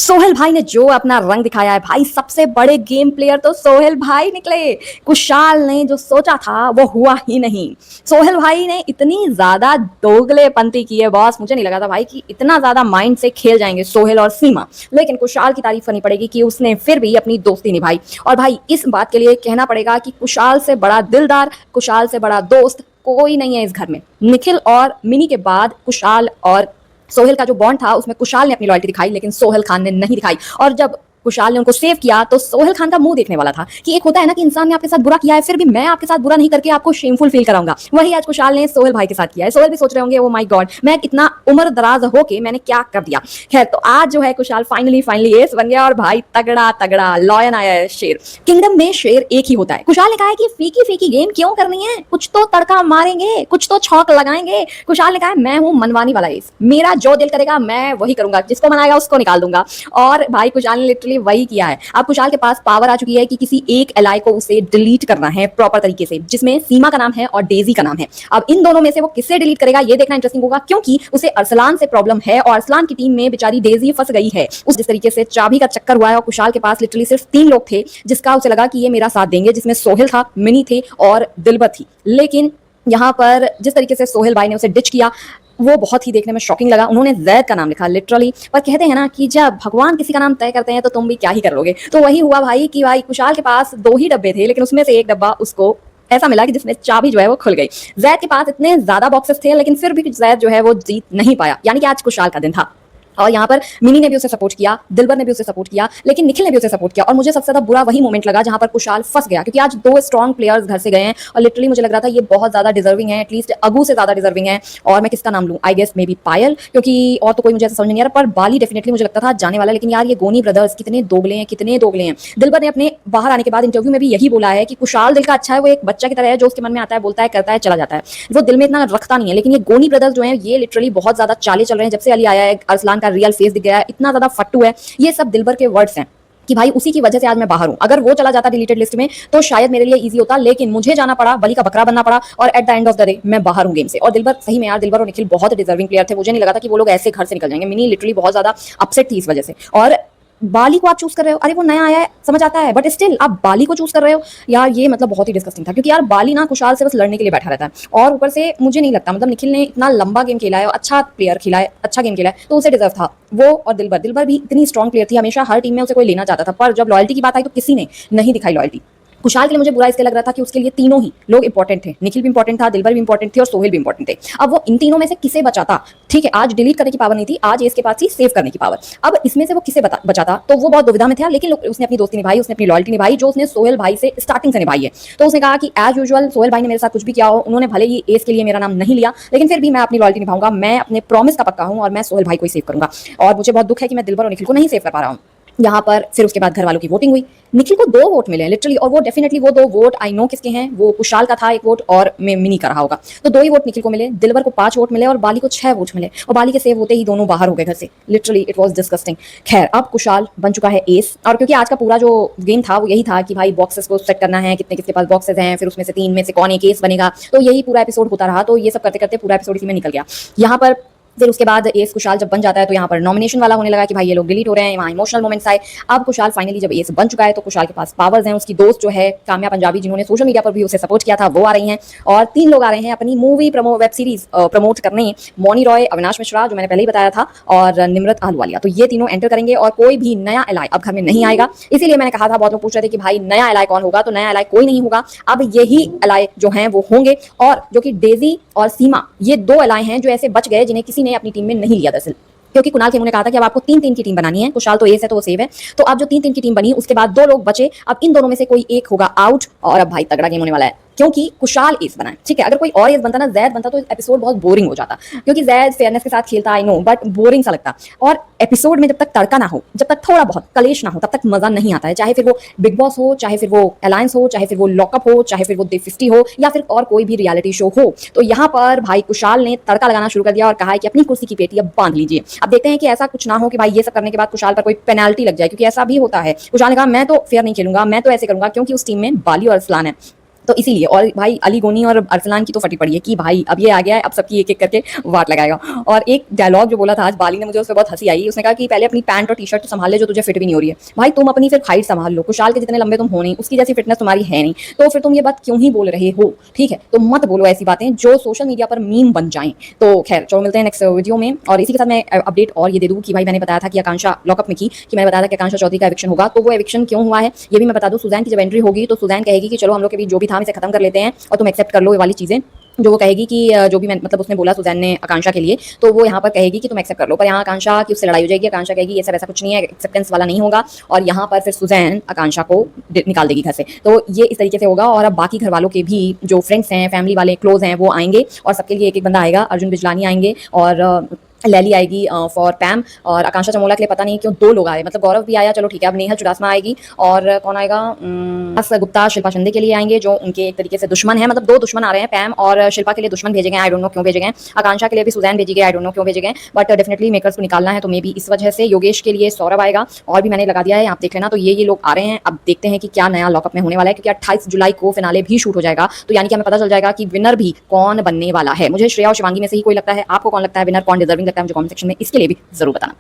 सोहेल भाई ने जो अपना रंग दिखाया है भाई, सबसे बड़े गेम प्लेयर तो सोहेल भाई निकले। कुशाल ने जो सोचा था वो हुआ ही नहीं। सोहेल भाई ने इतनी ज्यादा दोगलेपंती की है बॉस, मुझे नहीं लगा था भाई कि इतना ज्यादा माइंड से खेल जाएंगे सोहेल और सीमा। लेकिन कुशाल की तारीफ करनी पड़ेगी कि उसने फिर भी अपनी दोस्ती निभाई। और भाई इस बात के लिए कहना पड़ेगा कि कुशाल से बड़ा दिलदार, कुशाल से बड़ा दोस्त कोई नहीं है इस घर में। निखिल और मिनी के बाद कुशाल और सोहेल का जो बॉन्ड था उसमें कुशाल ने अपनी लॉयल्टी दिखाई, लेकिन सोहेल खान ने नहीं दिखाई। और जब कुशाल ने उनको सेव किया तो सोहेल खान का मुंह देखने वाला था कि एक होता है ना कि इंसान ने आपके साथ बुरा किया है, फिर भी मैं आपके साथ बुरा नहीं करके आपको शेमफुल फील कराऊंगा। वही आज कुशाल ने सोहेल भाई के साथ किया है। सोहेल भी सोच रहे होंगे ओ माय गॉड, मैं इतना उम्र दराज होके मैंने क्या कर दिया। खैर, तो आज जो है कुशाल फाइनली एस बन गया और भाई तगड़ा तगड़ा लॉयन आया है शेर। किंगडम में शेर एक ही होता है। कुशाल ने कहा है कि फीकी फीकी गेम क्यों करनी है, कुछ तो तड़का मारेंगे, कुछ तो छौक लगाएंगे। कुशाल ने कहा है मैं हूं मनवानी वाला एस, मेरा जो दिल करेगा मैं वही करूंगा, जिसको मनाएगा उसको निकाल दूंगा। और भाई कुशाल ने लिटरली वही किया है। अब कुशाल के पास पावर आ चुकी है कि किसी एक एलाई को उसे डिलीट करना है प्रॉपर तरीके से, जिसमें सीमा का नाम है और डेजी का नाम है। अब इन दोनों में से वो किससे डिलीट करेगा ये देखना इंटरेस्टिंग होगा, क्योंकि उसे अरसलान से प्रॉब्लम है और अरसलान की टीम में बेचारी डेजी फंस गई है। उस जिस तरीके से चाबी का चक्कर हुआ है और कुशाल के पास लिटरली सिर्फ 3 लोग थे जिसका उसे लगा कि ये मेरा साथ देंगे, जिसमें सोहेल था, मिनी थे और दिलबर थी। लेकिन यहाँ पर जिस तरीके से सोहेल भाई ने उसे डिच किया वो बहुत ही देखने में शॉकिंग लगा। उन्होंने जैद का नाम लिखा लिटरली, पर कहते हैं ना कि जब भगवान किसी का नाम तय करते हैं तो तुम भी क्या ही कर लोगे। तो वही हुआ भाई कि भाई कुशाल के पास 2 ही डब्बे थे, लेकिन उसमें से एक डब्बा उसको ऐसा मिला कि जिसमें चाबी जो है वो खुल गई। जैद के पास इतने ज्यादा बॉक्सेस थे, लेकिन फिर भी जैद जो है वो जीत नहीं पाया। यानी कि आज कुशाल का दिन था। और यहाँ पर मिनी ने भी उसे सपोर्ट किया, दिलबर ने भी उसे सपोर्ट किया, लेकिन निखिल ने भी उसे सपोर्ट किया। और मुझे सबसे ज्यादा बुरा वही मोमेंट लगा जहां पर कुशाल फंस गया, क्योंकि आज 2 स्ट्रॉन्ग प्लेयर्स घर से गए हैं और लिटरली मुझे लग रहा था ये बहुत ज्यादा डिजर्विंग है, एटलीस्ट अगू से ज्यादा डिजर्विंग है। और मैं किसका नाम लूं, आई गेस मे बी पायल, क्योंकि और तो कोई मुझे ऐसा समझ नहीं आ रहा। पर बाली डेफिनेटली मुझे लगता था जाने वाला, लेकिन यार ये गोनी ब्रदर्स कितने दोगले हैं, कितने दोगले हैं। दिलबर ने अपने बाहर आने के बाद इंटरव्यू में भी यही बोला है कि कुशाल दिल का अच्छा है, वो एक बच्चा की तरह है जो उसके मन में आता है बोलता है, करता है, चला जाता है, वो दिल में इतना रखता नहीं है। लेकिन ये गोनी ब्रदर्स जो है ये लिटरली बहुत ज्यादा चाले चल रहे हैं। जब से अली आया है अरसलान का रियल फेस दिख गया है, इतना ज्यादा फट्टू है। ये सब दिलबर के वर्ड्स हैं कि भाई उसी की वजह से आज मैं बाहर हूं। अगर वो चला जाता डिलीटेड लिस्ट में तो शायद मेरे लिए इजी होता, लेकिन मुझे जाना पड़ा, बलि का बकरा बनना पड़ा और at the end of the day मैं बाहर हूं गेम से। और दिलबर सही में यार, दिलबर और निखिल बहुत डिजर्विंग प्लेयर थे। मुझे नहीं लगा था कि वो लोग ऐसे घर से निकल जाएंगे। मिनी लिटरली बहुत ज्यादा अपसेट थी इस वजह से। और बाली को आप चूज कर रहे हो, अरे वो नया आया है समझ आता है, बट स्टिल आप बाली को चूज कर रहे हो यार, ये मतलब बहुत ही डिस्कस्टिंग था। क्योंकि यार बाली ना कुशाल से बस लड़ने के लिए बैठा रहता है और ऊपर से मुझे नहीं लगता, मतलब निखिल ने इतना लंबा गेम खेला है और अच्छा प्लेयर खेला है, अच्छा गेम खेला है, तो उसे डिजर्व था वो। और दिलबर भी इतनी स्ट्रॉन्ग प्लेयर थी, हमेशा हर टीम में उसे कोई लेना चाहता था, पर जब लॉयल्टी की बात आई तो किसी ने नहीं दिखाई लॉयल्टी। कुशाल के लिए मुझे बुरा इसलिए लग रहा था कि उसके लिए तीनों ही लोग इंपॉर्टेंट थे। निखिल भी इंपॉर्टेंट था, दिलबर भी इंपॉर्टेंट थे और सोहेल भी इंपॉर्टेंट थे। अब वो इन तीनों में से किसे बचाता, ठीक है, आज डिलीट करने की पावर नहीं थी, आज इसके पास थी सेव करने की पावर। अब इसमें से वो किसे बचाता, तो वो बहुत दुविधा में था। लेकिन उसने अपनी दोस्ती निभाई, उसने अपनी लॉयल्टी निभाई, जो उसने सोहेल भाई से स्टार्टिंग से निभाई है। तो उसने कहा कि एज यूजुअल सोहेल भाई ने मेरे साथ कुछ भी किया हो, उन्होंने भले ही एस के लिए मेरा नाम नहीं लिया, लेकिन फिर भी मैं अपनी लॉयल्टी निभाऊंगा, मैं अपने प्रॉमिस का पक्का हूं और मैं सोहेल भाई को ही सेव करूंगा। और मुझे बहुत दुख है कि मैं दिलबर और निखिल को नहीं सेव कर पा रहा हूं। यहाँ पर फिर उसके बाद घर वालों की वोटिंग हुई। निखिल को 2 वोट मिले लिटरली, और वो डेफिनेटली वो 2 वोट आई नो किसके हैं, वो कुशाल का था 1 वोट और मिनी का रहा होगा, तो 2 ही वोट निखिल को मिले। दिलबर को 5 वोट मिले और बाली को 6 वोट मिले, और बाली के सेव होते ही दोनों बाहर हो गए घर से। Literally it was disgusting. खैर, अब कुशाल बन चुका है एस, और क्योंकि आज का पूरा जो गेम था वो यही था कि भाई बॉक्सेस को सेट करना है, कितने किसके पास बॉक्सेस हैं, फिर उसमें से 3 में से कौन एक एस बनेगा, तो यही पूरा एपिसोड होता रहा। तो ये सब करते करते पूरा एपिसोड इसी में निकल गया। यहाँ पर फिर उसके बाद एस कुशाल जब बन जाता है तो यहाँ पर नॉमिनेशन वाला होने लगा कि भाई ये लोग डिलीट हो रहे हैं, वहाँ इमोशनल मोमेंट्स आए। अब कुशाल फाइनली जब एस बन चुका है तो कुशाल के पास पावर्स हैं। उसकी दोस्त जो है काम्या पंजाबी, जिन्होंने सोशल मीडिया पर भी उसे सपोर्ट किया था, वो आ रही हैं। और 3 लोग आ रहे हैं अपनी मूवी वेब सीरीज प्रमोट करने, मौनी रॉय, अविनाश मिश्रा जो मैंने पहले ही बताया था, और निम्रत आहलूवालिया। तो ये तीनों एंटर करेंगे और कोई भी नया एलाई अब घर में नहीं आएगा। इसीलिए मैंने कहा था, बहुत लोग पूछ रहे थे कि भाई नया एलाई कौन होगा, तो नया एलाई कोई नहीं होगा। अब यही एलाई जो हैं वो होंगे, और जो कि डेजी और सीमा, ये 2 एलाई हैं जो ऐसे बच गए जिन्हें किसी ने अपनी टीम में नहीं लिया दरअसल। क्योंकि कुणाल खेमू ने कहा था कि अब आपको 3-3 की टीम बनानी है, कुशाल तो एस है तो वो सेव है, तो अब जो 3-3 की टीम बनी उसके बाद 2 लोग बचे। अब इन दोनों में से कोई एक होगा आउट, और अब भाई तगड़ा गेम होने वाला है, क्योंकि कुशाल एस बना है। ठीक है, अगर कोई और एस बनता ना, जैद बनता, तो एपिसोड बहुत बोरिंग हो जाता, क्योंकि जैद फेयरनेस के साथ खेलता, आई नो, बट बोरिंग सा लगता। और एपिसोड में जब तक तड़का ना हो, जब तक थोड़ा बहुत कलेश ना हो, तब तक मजा नहीं आता है। चाहे फिर वो बिग बॉस हो, चाहे फिर वो अलायंस हो, चाहे फिर वो लॉकअप हो, चाहे फिर वो डे 50 हो, या फिर और कोई भी रियलिटी शो हो। तो यहाँ पर भाई कुशाल ने तड़का लगाना शुरू कर दिया और कहा है कि अपनी कुर्सी की पेटी अब बांध लीजिए। अब देखते हैं कि ऐसा कुछ ना हो कि भाई ये सब करने के बाद कुशाल पर कोई पेनल्टी लग जाए, क्योंकि ऐसा भी होता है। कुशाल ने कहा मैं तो फेयर नहीं खेलूंगा, मैं तो ऐसे करूंगा, क्योंकि उस टीम में बाली और अरसलान है। तो इसीलिए। और भाई अली गोनी और अरसलान की तो फटी पड़ी है कि भाई अब ये आ गया है, अब सबकी एक एक करके वाट लगाएगा। और एक डायलॉग जो बोला था आज बाली ने, मुझे उससे बहुत हंसी आई। उसने कहा कि पहले अपनी पैंट और टी शर्ट तो संभाल ले जो तुझे फिट भी नहीं हो रही है। भाई तुम अपनी फिर हाइट संभाल लो, कुशाल के जितने लंबे तुम हो नहीं, उसकी जैसी फिटनेस तुम्हारी है नहीं, तो फिर तुम ये बात क्यों ही बोल रहे हो? ठीक है, तो मत बोलो ऐसी बातें जो सोशल मीडिया पर मीम बन जाएं। तो खैर चलो मिलते हैं नेक्स्ट वीडियो में। और इसी के साथ मैं अपडेट और ये दे दूं कि भाई मैंने बताया था कि आकांक्षा लॉकअप में की, कि मैंने बताया था कि आकांक्षा चौधरी का एविक्शन होगा, तो वो एविक्शन क्यों हुआ है ये भी मैं बता दूं। सुजैन की जब एंट्री होगी तो सुजैन कहेगी कि चलो हम लोग के बीच जो भी था हम इसे खत्म कर लेते हैं और तुम एक्सेप्ट कर लो ये वाली चीजें, जो वो कहेगी कि जो भी मैं मतलब उसने बोला सुजैन ने आकांक्षा के लिए, तो वो यहाँ पर कहेगी कि तुम एक्सेप्ट कर लो। पर यहाँ आकांक्षा की उससे लड़ाई हो जाएगी। आकांक्षा कहेगी ये सब ऐसा कुछ नहीं है, एक्सेप्टेंस वाला नहीं होगा, और यहाँ पर फिर सुजैन आकांक्षा को निकाल देगी घर से। तो ये इस तरीके से होगा। और अब बाकी घर वालों के भी जो फ्रेंड्स हैं, फैमिली वाले क्लोज हैं, वो आएंगे और सबके लिए एक एक बंदा आएगा। अर्जुन बिजलानी आएंगे और लैली आएगी फॉर पैम, और आकांक्षा चमोला के लिए पता नहीं क्यों 2 लोग आए, मतलब गौरव भी आया, चलो ठीक है। अब नेहल चुडासमा आएगी और कौन आएगा, गुप्ता शिल्पा शिंदे के लिए आएंगे, जो उनके एक तरीके से दुश्मन है। मतलब 2 दुश्मन आ रहे हैं, पैम और शिल्पा के लिए दुश्मन भेजे गए, आई डोंट नो क्यों भेजे गए। आकांक्षा के लिए भी सुजैन भेजी गई, आई डोंट नो क्यों भेजे गए, बट डेफिनेटली मेकर्स को निकालना है तो मे बी इस वजह से। योगेश के लिए सौरभ आएगा, और भी मैंने लगा दिया है, आप देख लेना। तो ये लोग आ रहे हैं। अब देखते हैं कि क्या नया लॉकअप में होने वाला है, क्योंकि 28 जुलाई को फिनाले भी शूट हो जाएगा, तो यानी कि हमें पता चल जाएगा कि विनर भी कौन बनने वाला है। मुझे श्रेया और शिवांगी में से ही कोई लगता है, आपको कौन लगता है विनर, कौन डिजर्विंग लगता है, मुझे कमेंट सेक्शन में इसके लिए भी जरूर बताना।